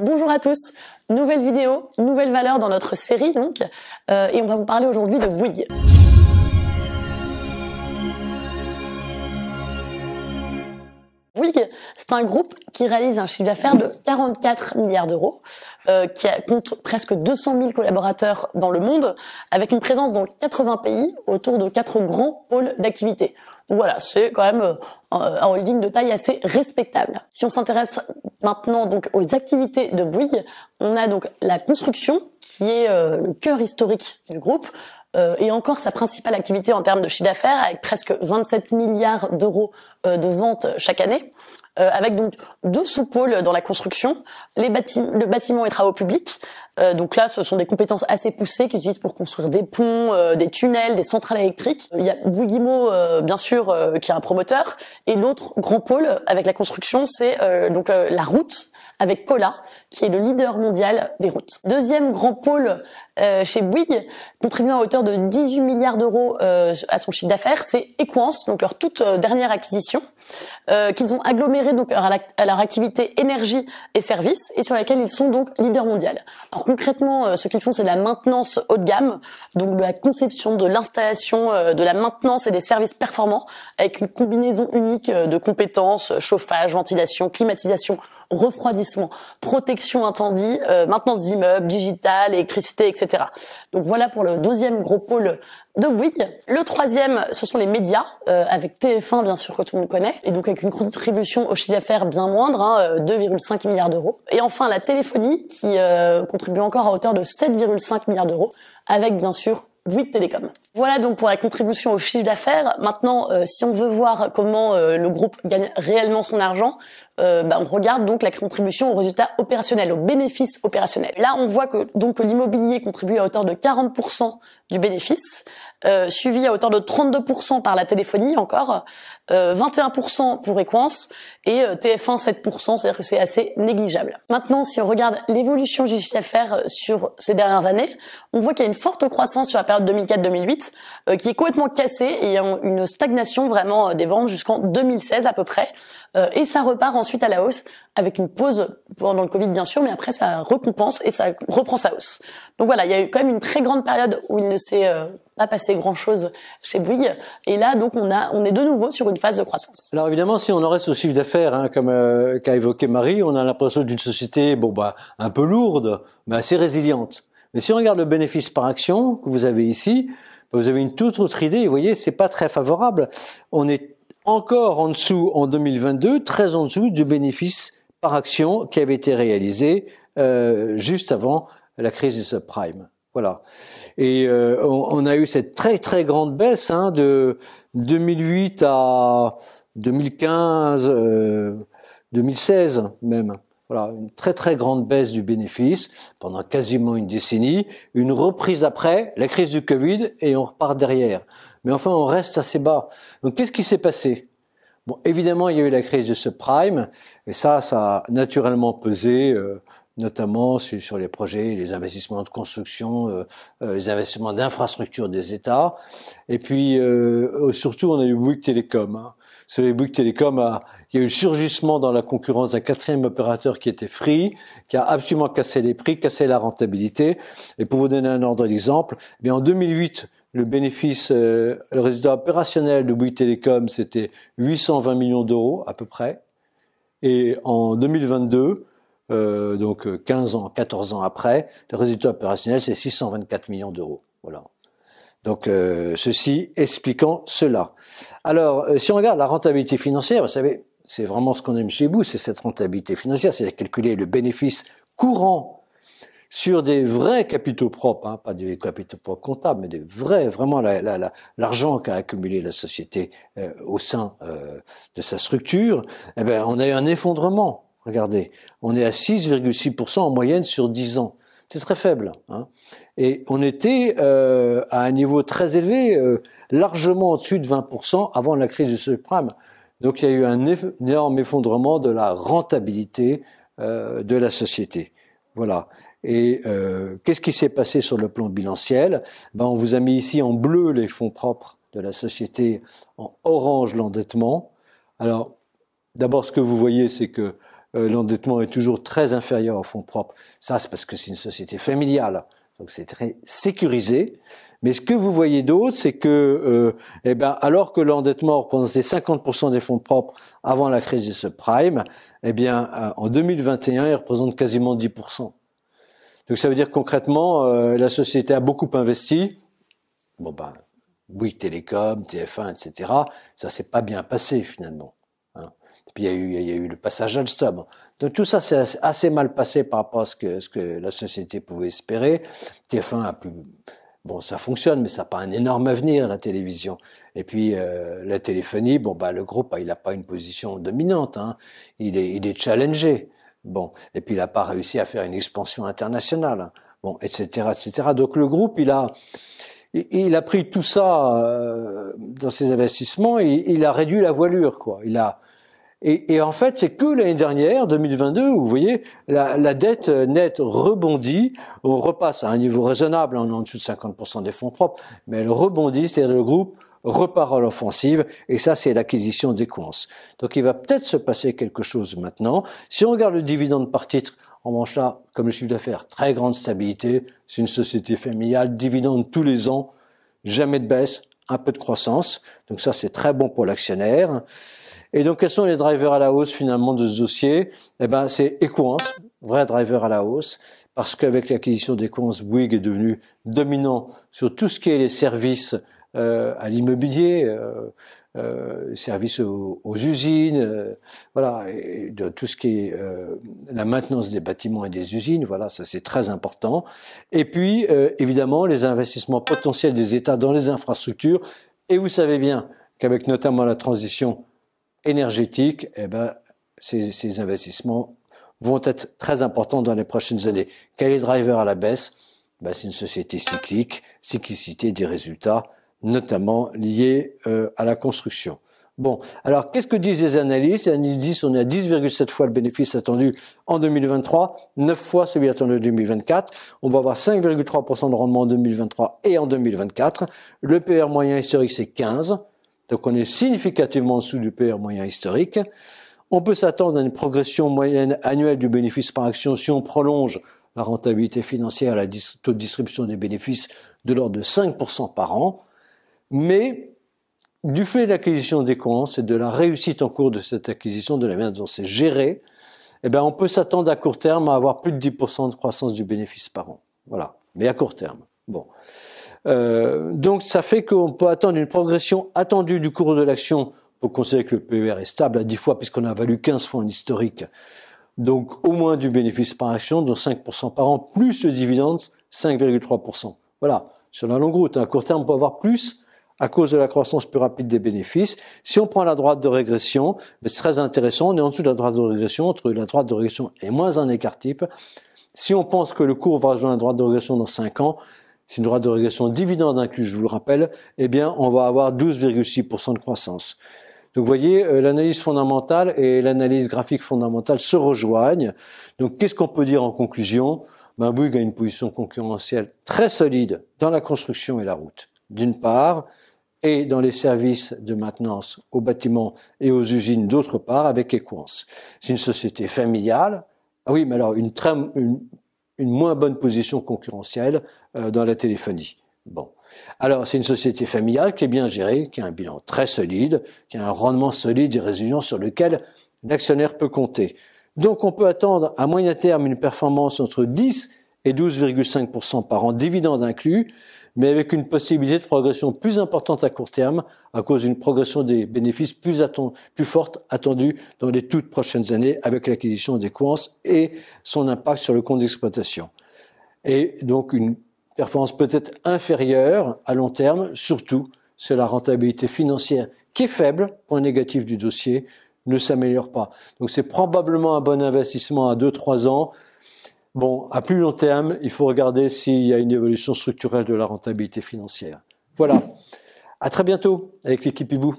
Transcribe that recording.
Bonjour à tous, nouvelle vidéo, nouvelle valeur dans notre série donc, et on va vous parler aujourd'hui de Bouygues. Bouygues, c'est un groupe qui réalise un chiffre d'affaires de 44 milliards d'euros, qui compte presque 200 000 collaborateurs dans le monde, avec une présence dans 80 pays autour de 4 grands pôles d'activité. Voilà, c'est quand même un holding de taille assez respectable. Si on s'intéresse maintenant donc aux activités de Bouygues, on a donc la construction qui est le cœur historique du groupe. Et encore sa principale activité en termes de chiffre d'affaires, avec presque 27 milliards d'euros de ventes chaque année, avec donc 2 sous-pôles dans la construction, le bâtiment et travaux publics. Donc là, ce sont des compétences assez poussées qu'ils utilisent pour construire des ponts, des tunnels, des centrales électriques. Il y a Bouygues Immo, bien sûr, qui est un promoteur, et l'autre grand pôle avec la construction, c'est donc la route, avec Colas, qui est le leader mondial des routes. Deuxième grand pôle chez Bouygues, contribuant à hauteur de 18 milliards d'euros à son chiffre d'affaires, c'est Equans, donc leur toute dernière acquisition, qu'ils ont aggloméré donc à leur activité énergie et services, et sur laquelle ils sont donc leader mondial. Alors concrètement, ce qu'ils font, c'est de la maintenance haut de gamme, donc de la conception, de l'installation, de la maintenance et des services performants, avec une combinaison unique de compétences, chauffage, ventilation, climatisation, refroidissement, protection incendie, maintenance d'immeubles, digital, électricité, etc. Donc voilà pour le deuxième gros pôle de Bouygues. Le troisième, ce sont les médias, avec TF1 bien sûr que tout le monde connaît, et donc avec une contribution au chiffre d'affaires bien moindre, 2,5 milliards d'euros. Et enfin la téléphonie qui contribue encore à hauteur de 7,5 milliards d'euros, avec bien sûr Bouygues Télécom. Voilà donc pour la contribution au chiffre d'affaires. Maintenant, si on veut voir comment le groupe gagne réellement son argent, on regarde donc la contribution au résultat opérationnel, au bénéfice opérationnel. Là, on voit que donc l'immobilier contribue à hauteur de 40% du bénéfice, suivi à hauteur de 32% par la téléphonie encore, 21% pour Equans et TF1 7%, c'est-à-dire que c'est assez négligeable. Maintenant, si on regarde l'évolution du chiffre d'affaires sur ces dernières années, on voit qu'il y a une forte croissance sur la période 2004-2008 qui est complètement cassée et une stagnation vraiment des ventes jusqu'en 2016 à peu près, et ça repart ensuite à la hausse avec une pause pendant le Covid bien sûr, mais après ça recompense et ça reprend sa hausse. Donc voilà, il y a eu quand même une très grande période où il ne s'est pas passé grand-chose chez Bouygues, et là donc on est de nouveau sur une phase de croissance. Alors évidemment, si on en reste au chiffre d'affaires, comme qu'a évoqué Marie, on a l'impression d'une société un peu lourde, mais assez résiliente. Mais si on regarde le bénéfice par action que vous avez ici, vous avez une toute autre idée. Vous voyez, c'est pas très favorable. On est encore en dessous en 2022, très en dessous du bénéfice par action qui avait été réalisé juste avant la crise du subprime. Voilà. Et on a eu cette très très grande baisse de 2008 à 2015, 2016 même. Voilà, une très très grande baisse du bénéfice pendant quasiment une décennie, une reprise après, la crise du Covid, et on repart derrière. Mais enfin, on reste assez bas. Donc qu'est-ce qui s'est passé? Bon, évidemment, il y a eu la crise du subprime, et ça a naturellement pesé, notamment sur les projets, les investissements de construction, les investissements d'infrastructures des États. Et puis, surtout, on a eu Bouygues Télécom. Vous savez, Bouygues Télécom il y a eu le surgissement dans la concurrence d'un 4e opérateur qui était Free, qui a absolument cassé les prix, cassé la rentabilité. Et pour vous donner un ordre d'exemple, en 2008, le bénéfice, le résultat opérationnel de Bouygues Télécom, c'était 820 millions d'euros à peu près. Et en 2022, donc 14 ans après, le résultat opérationnel, c'est 624 millions d'euros. Voilà. Donc, ceci expliquant cela. Alors, si on regarde la rentabilité financière, vous savez, c'est vraiment ce qu'on aime chez vous, c'est cette rentabilité financière, c'est calculer le bénéfice courant sur des vrais capitaux propres, pas des capitaux propres comptables, mais des vrais, vraiment l'argent qu'a accumulé la société au sein de sa structure. Eh ben, on a eu un effondrement. Regardez, on est à 6,6% en moyenne sur 10 ans. C'est très faible. Et on était à un niveau très élevé, largement au-dessus de 20% avant la crise du subprime. Donc il y a eu un énorme effondrement de la rentabilité de la société. Voilà. Et qu'est-ce qui s'est passé sur le plan bilanciel? On vous a mis ici en bleu les fonds propres de la société, en orange l'endettement. Alors, d'abord, ce que vous voyez, c'est que l'endettement est toujours très inférieur aux fonds propres. Ça, c'est parce que c'est une société familiale, donc c'est très sécurisé. Mais ce que vous voyez d'autre, c'est que, alors que l'endettement représentait 50% des fonds propres avant la crise des subprimes, en 2021, il représente quasiment 10%. Donc ça veut dire concrètement, la société a beaucoup investi. Bouygues Télécom, TF1, etc. Ça s'est pas bien passé finalement. Hein. Et puis il y a eu le passage Alstom. Donc tout ça c'est assez mal passé par rapport à ce que la société pouvait espérer. TF1 a plus, ça fonctionne, mais ça n'a pas un énorme avenir la télévision. Et puis la téléphonie, le groupe il n'a pas une position dominante. Hein. Il est challengé. Et puis il n'a pas réussi à faire une expansion internationale. Etc., etc. Donc le groupe il a pris tout ça dans ses investissements et il a réduit la voilure, quoi. Et en fait, c'est que l'année dernière, 2022, où vous voyez, la dette nette rebondit, on repasse à un niveau raisonnable, en dessous de 50% des fonds propres, mais elle rebondit, c'est-à-dire le groupe repart à l'offensive, et ça, c'est l'acquisition d'Equance. Donc il va peut-être se passer quelque chose maintenant. Si on regarde le dividende par titre, en revanche là, comme le chiffre d'affaires, très grande stabilité, c'est une société familiale, dividende tous les ans, jamais de baisse, un peu de croissance, donc ça c'est très bon pour l'actionnaire. Et donc quels sont les drivers à la hausse finalement de ce dossier? C'est Equance, vrai driver à la hausse, parce qu'avec l'acquisition d'Equance, Bouygues est devenu dominant sur tout ce qui est les services à l'immobilier, services aux usines, et de tout ce qui est la maintenance des bâtiments et des usines, ça c'est très important. Et puis évidemment les investissements potentiels des États dans les infrastructures. Et vous savez bien qu'avec notamment la transition énergétique, ces investissements vont être très importants dans les prochaines années. Quel est le driver à la baisse? C'est une société cyclique, cyclicité des résultats, notamment liés à la construction. Alors qu'est-ce que disent les analystes? Les analystes disent qu'on est à 10,7 fois le bénéfice attendu en 2023, 9 fois celui attendu en 2024. On va avoir 5,3% de rendement en 2023 et en 2024. Le PR moyen historique, c'est 15. Donc on est significativement en dessous du PR moyen historique. On peut s'attendre à une progression moyenne annuelle du bénéfice par action si on prolonge la rentabilité financière, la taux de distribution des bénéfices de l'ordre de 5% par an. Mais du fait de l'acquisition d'Equance et de la réussite en cours de cette acquisition, de la manière dont c'est géré, on peut s'attendre à court terme à avoir plus de 10% de croissance du bénéfice par an. Voilà, mais à court terme. Donc ça fait qu'on peut attendre une progression attendue du cours de l'action pour considérer que le PER est stable à 10 fois puisqu'on a valu 15 fois en historique. Donc au moins du bénéfice par action, dont 5% par an, plus le dividende, 5,3%. Voilà, sur la longue route, à court terme, on peut avoir plus à cause de la croissance plus rapide des bénéfices. Si on prend la droite de régression, c'est très intéressant, on est en dessous de la droite de régression, entre la droite de régression et moins un écart type. Si on pense que le cours va rejoindre la droite de régression dans 5 ans, c'est une droite de régression dividende inclus, je vous le rappelle, on va avoir 12,6% de croissance. Donc vous voyez, l'analyse fondamentale et l'analyse graphique fondamentale se rejoignent. Donc qu'est-ce qu'on peut dire en conclusion? Bouygues a une position concurrentielle très solide dans la construction et la route, d'une part, et dans les services de maintenance aux bâtiments et aux usines d'autre part avec Equance. C'est une société familiale. Ah oui, mais alors une moins bonne position concurrentielle dans la téléphonie. Alors c'est une société familiale qui est bien gérée, qui a un bilan très solide, qui a un rendement solide et résilient sur lequel l'actionnaire peut compter. Donc on peut attendre à moyen terme une performance entre 10 et 12,5% par an, dividende inclus, mais avec une possibilité de progression plus importante à court terme à cause d'une progression des bénéfices plus forte attendue dans les toutes prochaines années avec l'acquisition d'Equance et son impact sur le compte d'exploitation. Et donc une performance peut-être inférieure à long terme, surtout c'est la rentabilité financière qui est faible, point négatif du dossier, ne s'améliore pas. Donc c'est probablement un bon investissement à 2-3 ans. À plus long terme, il faut regarder s'il y a une évolution structurelle de la rentabilité financière. Voilà. À très bientôt avec l'équipe Hibou.